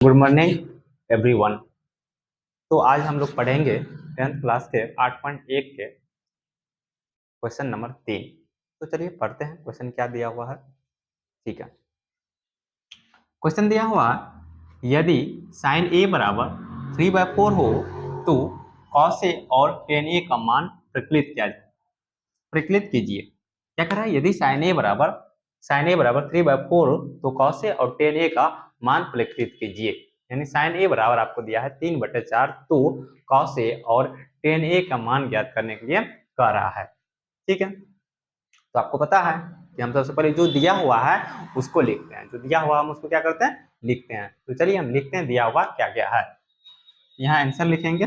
Good morning everyone. तो आज हम लोग पढ़ेंगे 10th क्लास के 8.1 के क्वेश्चन नंबर 3। तो चलिए पढ़ते हैं क्वेश्चन क्या दिया हुआ है। ठीक है, क्वेश्चन दिया हुआ है यदि साइन ए बराबर 3/4 हो तो कॉस ए और टेन ए का मान प्रकलित कीजिए। क्या कर रहा है, यदि साइन ए बराबर 3/4 तो कॉस ए और टेन ए का मान प्रकलित कीजिए। यानी साइन ए बराबर आपको दिया है 3/4, तो कॉस ए और टेन ए का मान ज्ञात करने के लिए कह रहा है। ठीक है, तो आपको पता है कि हम सबसे पहले जो दिया हुआ है उसको लिखते हैं। जो दिया हुआ हम उसको क्या करते हैं, लिखते हैं। तो चलिए हम लिखते हैं दिया हुआ क्या क्या है। यहाँ आंसर लिखेंगे,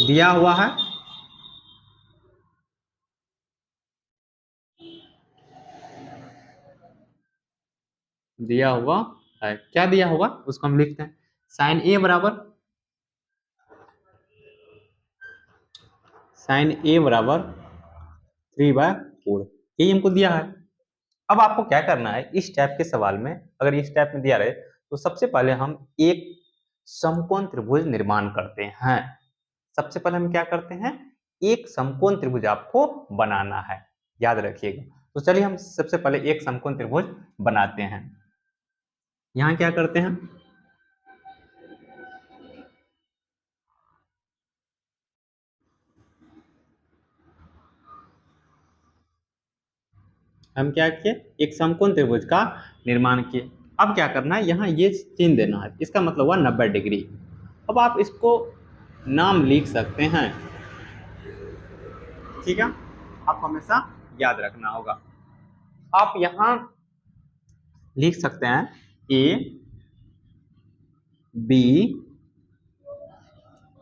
दिया हुआ है क्या दिया हुआ उसको हम लिखते हैं। साइन ए बराबर 3/4 यही हमको दिया है। अब आपको क्या करना है, इस टाइप के सवाल में अगर इस टाइप में दिया रहे तो सबसे पहले हम एक समकोण त्रिभुज निर्माण करते हैं। सबसे पहले हम क्या करते हैं, एक समकोण त्रिभुज आपको बनाना है, याद रखिएगा। तो चलिए हम सबसे पहले एक समकोण त्रिभुज बनाते हैं। यहाँ क्या करते हैं, हम क्या किए, एक समकोण त्रिभुज का निर्माण किए। अब क्या करना है, यहाँ ये चिन्ह देना है, इसका मतलब हुआ 90 डिग्री। अब आप इसको नाम लिख सकते हैं। ठीक है, आपको हमेशा याद रखना होगा। आप यहाँ लिख सकते हैं ए बी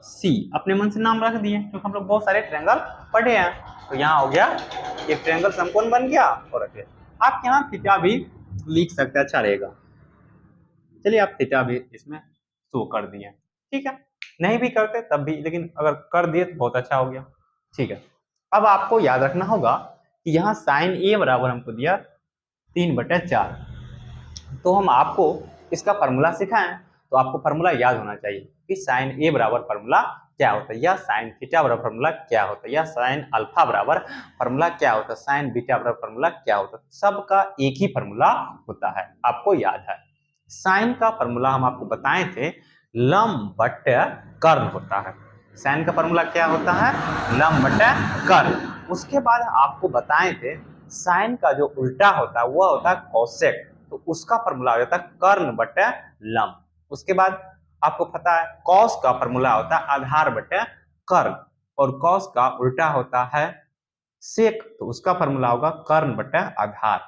सी, अपने मन से नाम रख दिए क्योंकि हम लोग बहुत सारे ट्रायंगल पढ़े हैं। तो यहाँ हो गया एक ट्रायंगल समकोण बन गया और रखे। आप यहाँ थीटा भी लिख सकते हैं, अच्छा रहेगा। चलिए आप थीटा भी इसमें शो कर दिए। ठीक है, नहीं भी करते तब भी, लेकिन अगर कर दिए तो बहुत अच्छा हो गया। ठीक है, अब आपको याद रखना होगा कि यहाँ साइन ए बराबर हमको दिया 3/4। तो हम आपको इसका फॉर्मूला सिखाएं, तो आपको फॉर्मूला याद होना चाहिए कि साइन ए बराबर फॉर्मूला क्या होता है, या साइन थीटा बराबर फॉर्मूला क्या होता है, या साइन अल्फा बराबर फॉर्मूला क्या होता है, साइन बीटा बराबर फॉर्मूला क्या होता है। सबका एक ही फॉर्मूला होता है, आपको याद है। साइन का फॉर्मूला हम आपको बताए थे, लंब बटे कर्ण होता है। साइन का फॉर्मूला क्या होता है, लंब बटे कर्ण। उसके बाद आपको बताए थे साइन का जो उल्टा होता है वह होता है कोसेक, तो उसका फॉर्मूला हो जाता है कर्ण बटे लंब। उसके बाद आपको पता है कॉस का फॉर्मूला होता है आधार बटे कर्ण, और कॉस का उल्टा होता है सेक, तो उसका फॉर्मूला होगा कर्ण बटे आधार।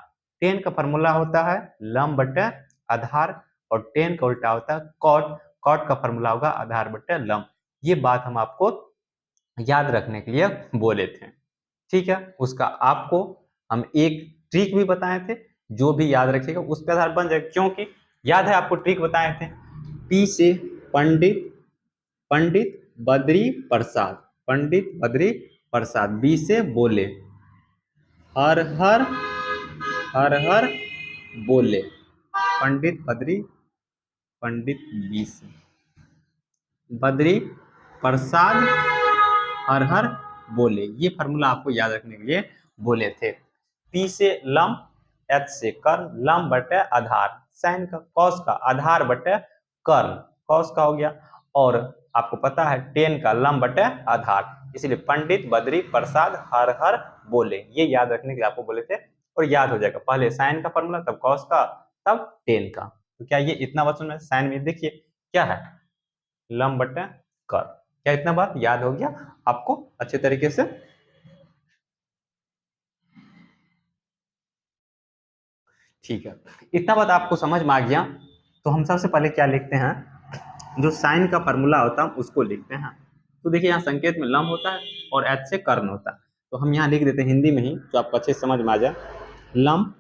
टेन का फॉर्मूला होता है लंब बटे आधार, और टेन का उल्टा होता है कॉट, कॉट का फॉर्मूला होगा आधार बटे लंब। ये बात हम आपको याद रखने के लिए बोले थे। ठीक है, उसका आपको हम एक ट्रिक भी बताए थे, जो भी याद रखिएगा उस पर आधार बन जाएगा। क्योंकि याद है आपको ट्रिक बताए थे, पी से पंडित पंडित बद्री प्रसाद, पंडित बद्री प्रसाद, बी से बोले हर हर हर हर बोले, पंडित बद्री, पंडित बी से बद्री प्रसाद हर हर बोले। ये फॉर्मूला आपको याद रखने के लिए बोले थे। पी से लंब, एच से कर्ण, लंब बटे आधार, साइन का कॉस का आधार बटे कर्ण, कॉस का हो गया। और आपको पता है टेन का लंब बटे आधार, इसलिए पंडित बद्री प्रसाद हर हर बोले। ये याद रखने के लिए आपको बोले थे, और याद हो जाएगा। पहले साइन का फॉर्मूला, तब कॉस का, तब टेन का। तो क्या ये इतना बात सुन, साइन में देखिए क्या है, लंब बटे कर्ण। क्या इतना बात याद हो गया आपको अच्छे तरीके से? ठीक है, इतना बात आपको समझ में आ गया। तो हम सबसे पहले क्या लिखते हैं, जो साइन का फॉर्मूला होता है उसको लिखते हैं। तो देखिए यहाँ संकेत में लंब होता है और एच से कर्ण होता है, तो हम यहाँ लिख देते हैं हिंदी में ही, जो आपको अच्छे से समझ में आ जाए। लंब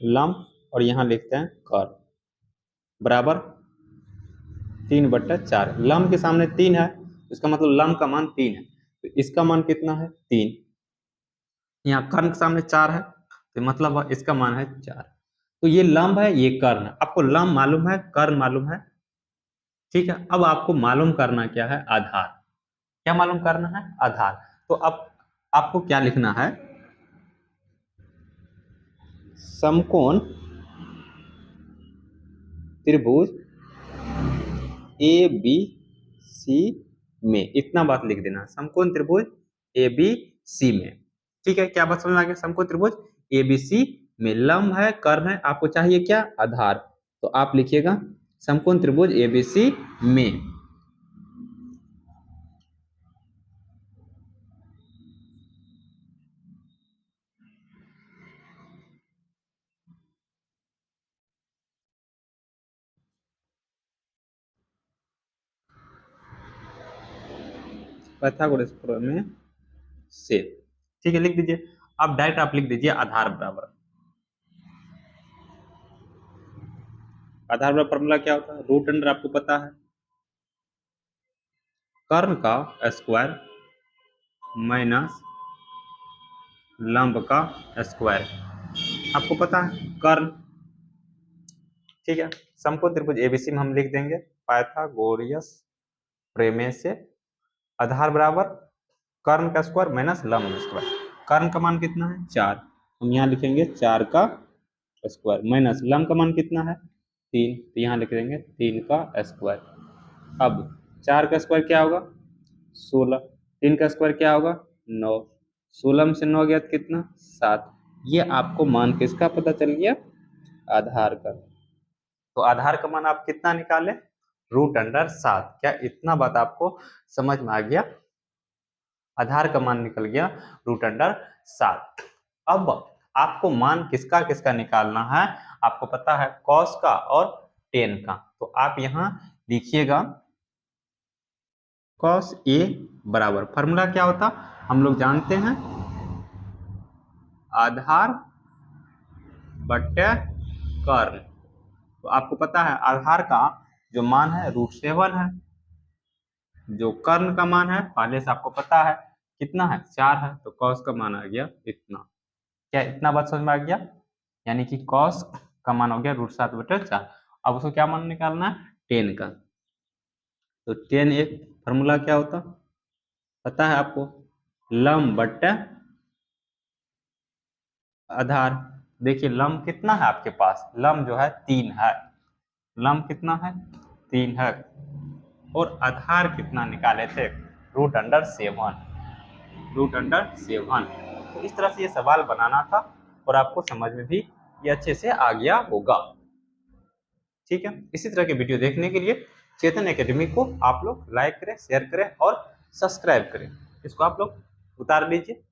लंब और यहाँ लिखते हैं कर्ण बराबर 3/4। लंब के सामने 3 है, इसका मतलब लंब का मान 3 है, तो इसका मान कितना है 3। यहाँ कर्ण के सामने 4 है, तो मतलब इसका मान है 4। तो ये लंब है, ये कर्ण। आपको लंब मालूम है, कर्ण मालूम है, ठीक है। अब आपको मालूम करना क्या है, आधार। क्या मालूम करना है, आधार। तो अब आपको क्या लिखना है, समकोण त्रिभुज ए बी सी में, इतना बात लिख देना, समकोण त्रिभुज ए बी सी में, ठीक है। क्या बात समझ में आ गया, समकोण त्रिभुज ए बी सी में लंब है, कर्ण है, आपको चाहिए क्या, आधार। तो आप लिखिएगा समकोण त्रिभुज ए बी सी में। पाइथागोरस प्रमेय से, ठीक है, लिख दीजिए। अब डायरेक्ट आप लिख दीजिए आधार बराबर, आधार बराबर फॉर्मूला क्या होता है, रूट अंडर आपको पता है, कर्ण का स्क्वायर माइनस लंब का स्क्वायर, आपको पता है कर्ण, ठीक है। समकोण त्रिभुज एबीसी में हम लिख देंगे पाइथागोरस प्रमेय से, आधार बराबर कर्ण का स्क्वायर माइनस लंब का स्क्वायर। कर्ण का मान कितना है, 4, हम यहाँ लिखेंगे 4 का स्क्वायर, माइनस लंब का मान कितना है, 3, तो यहाँ लिख देंगे 3 का स्क्वायर। अब 4 का स्क्वायर क्या होगा, 16, 3 का स्क्वायर क्या होगा, 9, 16 में से 9 गया तो कितना, 7। ये आपको मान किसका पता चल गया, आधार का। तो आधार का मान आप कितना निकाले, रूट अंडर 7। क्या इतना बात आपको समझ में आ गया, आधार का मान निकल गया रूट अंडर 7। अब आपको मान किसका किसका निकालना है, आपको पता है कॉस का और टेन का। तो आप यहाँ लिखिएगा कॉस ए बराबर, फॉर्मूला क्या होता हम लोग जानते हैं, आधार बटे कर्ण। तो आपको पता है आधार का जो मान है √7 है, जो कर्ण का मान है पहले से आपको पता है कितना है, 4 है, तो कॉस का मान आ गया इतना। क्या इतना बात समझ में आ गया, यानी कि कॉस का मान हो गया √7/4। अब उसको क्या मान निकालना है, टेन का। तो टेन एक फॉर्मूला क्या होता पता है आपको, लंब बट्टे आधार। देखिए लंब कितना है आपके पास, लंब जो है 3 है, लंब कितना है 3 है, और आधार कितना निकाले थे, √7, √7। तो इस तरह से ये सवाल बनाना था और आपको समझ में भी ये अच्छे से आ गया होगा, ठीक है। इसी तरह के वीडियो देखने के लिए चेतन एकेडमी को आप लोग लाइक करें, शेयर करें और सब्सक्राइब करें। इसको आप लोग उतार लीजिए।